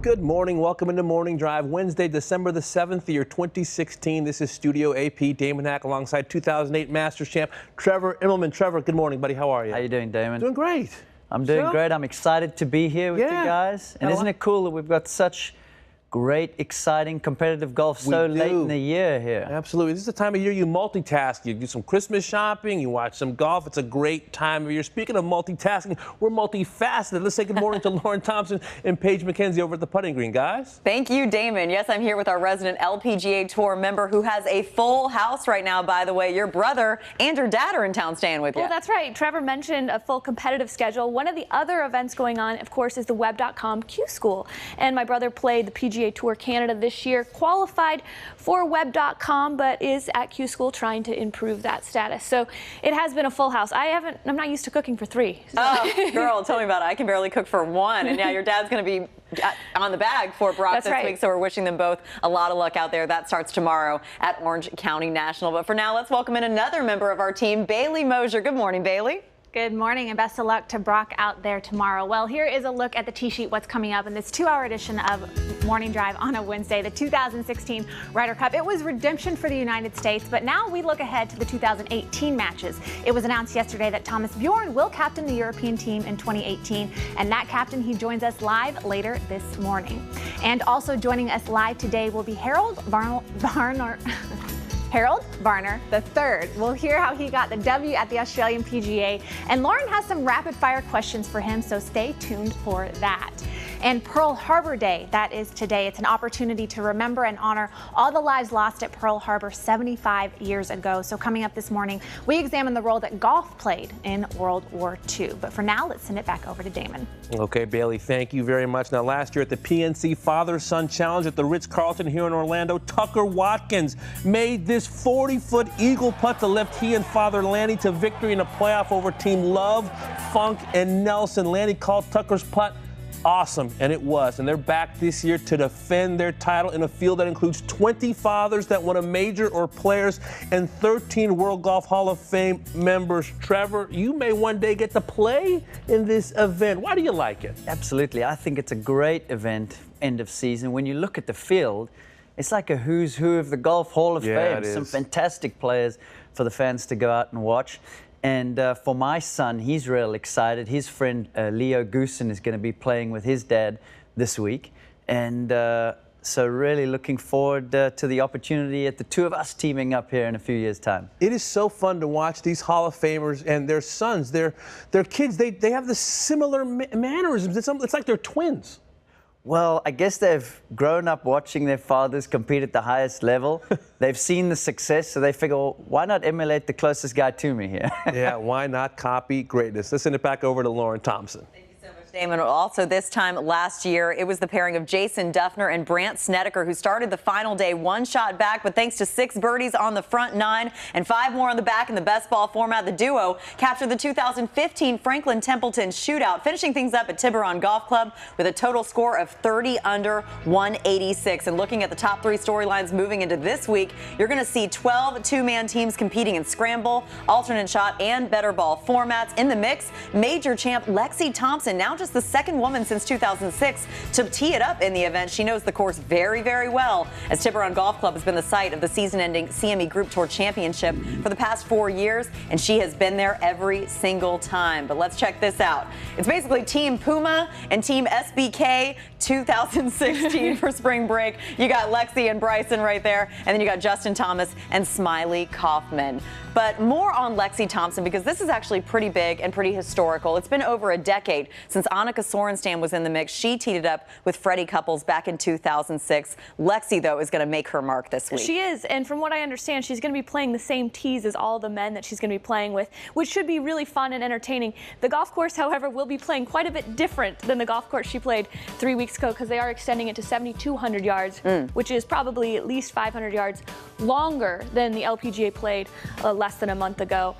Good morning. Welcome into Morning Drive. Wednesday, December the 7th, year 2016. This is Studio AP. Damon Hack alongside 2008 Masters champ Trevor Immelman. Trevor, good morning, buddy. How are you? How you doing, Damon? Doing great. I'm doing great. I'm excited to be here with you guys. And isn't it cool that we've got such great, exciting, competitive golf so late in the year here? Absolutely. This is the time of year you multitask. You do some Christmas shopping, you watch some golf. It's a great time of year. Speaking of multitasking, we're multifaceted. Let's say good morning to Lauren Thompson and Paige McKenzie over at the putting green, guys. Thank you, Damon. Yes, I'm here with our resident LPGA Tour member who has a full house right now, by the way. Your brother and your dad are in town staying with you. Well, that's right. Trevor mentioned a full competitive schedule. One of the other events going on, of course, is the web.com Q School. And my brother played the PGA Tour Canada this year, qualified for web.com, but is at Q School trying to improve that status. So it has been a full house. I'm not used to cooking for three. So. Oh, girl, tell me about it. I can barely cook for one. And now your dad's going to be on the bag for Brock this week. So we're wishing them both a lot of luck out there. That starts tomorrow at Orange County National. But for now, let's welcome in another member of our team, Bailey Mosier. Good morning, Bailey. Good morning and best of luck to Brock out there tomorrow. Well, here is a look at the tee sheet, what's coming up in this 2-hour edition of Morning Drive on a Wednesday, the 2016 Ryder Cup. It was redemption for the United States, but now we look ahead to the 2018 matches. It was announced yesterday that Thomas Bjorn will captain the European team in 2018, and that captain, he joins us live later this morning. And also joining us live today will be Harold Varner III. We'll hear how he got the W at the Australian PGA. And Lauren has some rapid fire questions for him, so stay tuned for that. And Pearl Harbor Day, that is today. It's an opportunity to remember and honor all the lives lost at Pearl Harbor 75 years ago. So coming up this morning, we examine the role that golf played in World War II. But for now, let's send it back over to Damon. Okay, Bailey, thank you very much. Now, last year at the PNC Father-Son Challenge at the Ritz-Carlton here in Orlando, Tucker Watkins made this 40-foot eagle putt to lift he and Father Lanny to victory in a playoff over Team Love, Funk, and Nelson. Lanny called Tucker's putt awesome, and it was. And they're back this year to defend their title in a field that includes 20 fathers that won a major or players and 13 World Golf Hall of Fame members. Trevor, you may one day get to play in this event. Why do you like it? Absolutely. I think it's a great event, end of season. When you look at the field, it's like a who's who of the Golf Hall of Fame. Some fantastic players for the fans to go out and watch. And for my son, he's real excited. His friend Leo Goosen is going to be playing with his dad this week. And so really looking forward to the opportunity at the two of us teaming up here in a few years' time. It is so fun to watch these Hall of Famers and their sons, their kids. They have the similar mannerisms. It's like they're twins. Well, I guess they've grown up watching their fathers compete at the highest level. They've seen the success, so they figure, well, why not emulate the closest guy to me here? Yeah, why not copy greatness? Let's send it back over to Lauren Thompson. Damon, also this time last year, it was the pairing of Jason Duffner and Brant Snedeker who started the final day one shot back, but thanks to 6 birdies on the front 9 and 5 more on the back in the best ball format, the duo captured the 2015 Franklin Templeton shootout, finishing things up at Tiburon Golf Club with a total score of 30 under 186. And looking at the top 3 storylines moving into this week, you're going to see 12 two-man teams competing in scramble, alternate shot, and better ball formats. In the mix, major champ Lexi Thompson, now just the second woman since 2006 to tee it up in the event. She knows the course very, very well, as Tiburon Golf Club has been the site of the season-ending CME Group Tour Championship for the past 4 years, and she has been there every single time. But let's check this out. It's basically Team Puma and Team SBK 2016 for spring break. You got Lexi and Bryson right there, and then you got Justin Thomas and Smiley Kaufman. But more on Lexi Thompson, because this is actually pretty big and pretty historical. It's been over a decade since Annika Sorenstam was in the mix. She teed it up with Freddie Couples back in 2006. Lexi, though, is going to make her mark this week. She is, and from what I understand, she's going to be playing the same tees as all the men that she's going to be playing with, which should be really fun and entertaining. The golf course, however, will be playing quite a bit different than the golf course she played 3 weeks ago, because they are extending it to 7,200 yards, which is probably at least 500 yards longer than the LPGA played less than a month ago.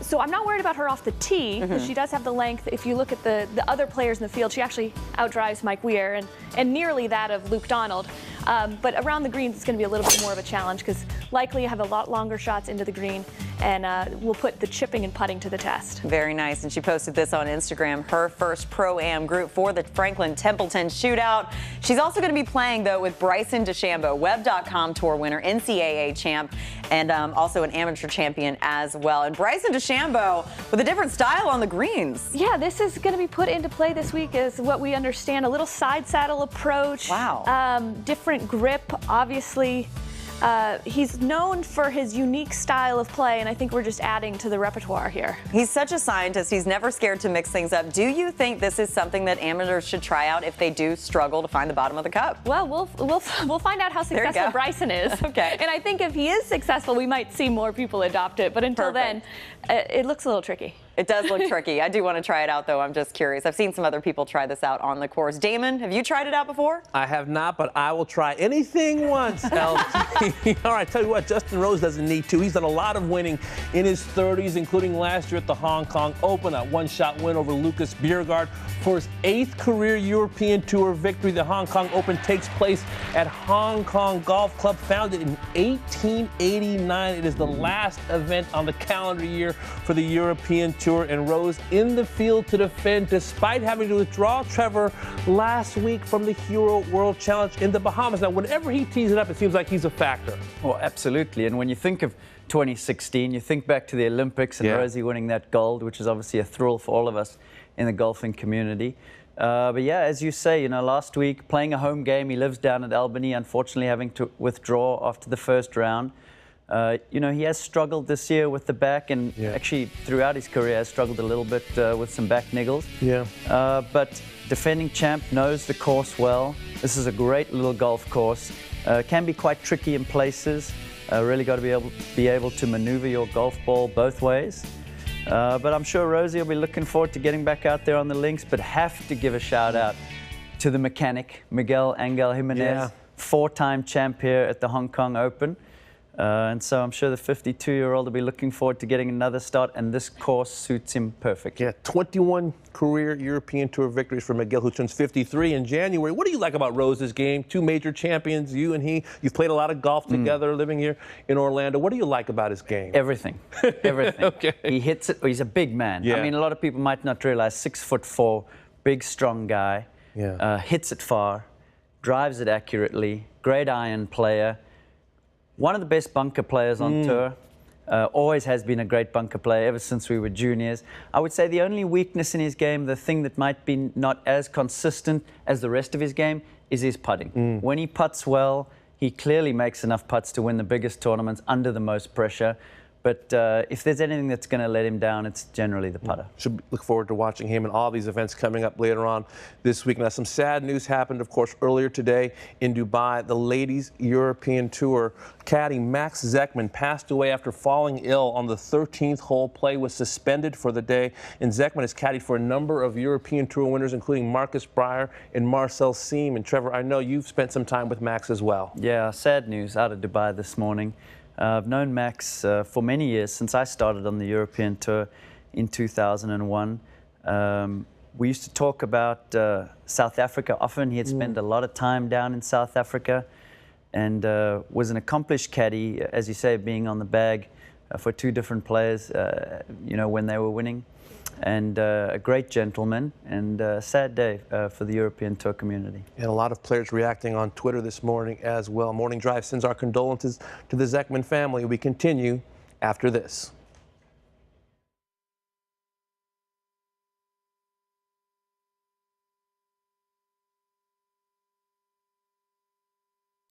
So I'm not worried about her off the tee, because she does have the length. If you look at the other players in the field, she actually outdrives Mike Weir and nearly that of Luke Donald. But around the greens, it's going to be a little bit more of a challenge, because likely you have a lot longer shots into the green and we'll put the chipping and putting to the test. Very nice. And she posted this on Instagram, her first Pro-Am group for the Franklin Templeton Shootout. She's also going to be playing, though, with Bryson DeChambeau, Web.com Tour winner, NCAA champ, and also an amateur champion as well. And Bryson DeChambeau with a different style on the greens. Yeah, this is going to be put into play this week as what we understand, a little side saddle approach. Wow. Different grip, obviously. He's known for his unique style of play, and I think we're just adding to the repertoire here. He's such a scientist. He's never scared to mix things up. Do you think this is something that amateurs should try out if they do struggle to find the bottom of the cup? Well, we'll find out how successful Bryson is. Okay. And I think if he is successful, we might see more people adopt it. But until then, it looks a little tricky. It does look tricky. I do want to try it out, though. I'm just curious. I've seen some other people try this out on the course. Damon, have you tried it out before? I have not, but I will try anything once, LT. All right, tell you what, Justin Rose doesn't need to. He's done a lot of winning in his 30s, including last year at the Hong Kong Open, a one-shot win over Lucas Bjerregaard for his 8th career European Tour victory. The Hong Kong Open takes place at Hong Kong Golf Club, founded in 1889. It is the last event on the calendar year for the European Tour. And Rose in the field to defend despite having to withdraw Trevor last week from the Hero World Challenge in the Bahamas. Now, whenever he tees it up, it seems like he's a factor. Well, absolutely. And when you think of 2016, you think back to the Olympics and Rosie winning that gold, which is obviously a thrill for all of us in the golfing community. But yeah, as you say, you know, last week playing a home game, he lives down at Albany, unfortunately having to withdraw after the first round. You know, he has struggled this year with the back, and actually throughout his career has struggled a little bit with some back niggles. But defending champ knows the course well. This is a great little golf course. Can be quite tricky in places. Really got to be able to maneuver your golf ball both ways. But I'm sure Rosie will be looking forward to getting back out there on the links, but have to give a shout out to the mechanic, Miguel Angel Jimenez, 4-time champ here at the Hong Kong Open. And so I'm sure the 52-year-old will be looking forward to getting another start, and this course suits him perfect. Yeah, 21 career European Tour victories for Miguel, who turns 53 in January. What do you like about Rose's game? 2 major champions, you and he. You've played a lot of golf together, living here in Orlando. What do you like about his game? Everything. Everything. Okay. He hits it. He's a big man. I mean, a lot of people might not realize 6'4", big, strong guy. Hits it far, drives it accurately, great iron player. One of the best bunker players on tour. Always has been a great bunker player ever since we were juniors. I would say the only weakness in his game, the thing that might be not as consistent as the rest of his game, is his putting. When he putts well, he clearly makes enough putts to win the biggest tournaments under the most pressure. But if there's anything that's going to let him down, it's generally the putter. Should look forward to watching him in all these events coming up later on this week. Now, some sad news happened, of course, earlier today in Dubai. The Ladies European Tour caddy Max Zekman passed away after falling ill on the 13th hole. Play was suspended for the day. And Zekman has caddied for a number of European Tour winners, including Marcus Breyer and Marcel Siem. And Trevor, I know you've spent some time with Max as well. Yeah, sad news out of Dubai this morning. I've known Max for many years, since I started on the European Tour in 2001. We used to talk about South Africa often. He had spent a lot of time down in South Africa, and was an accomplished caddy, as you say, being on the bag for 2 different players, you know, when they were winning. And a great gentleman, and a sad day for the European Tour community. And a lot of players reacting on Twitter this morning as well. Morning Drive sends our condolences to the Zekman family. We continue after this.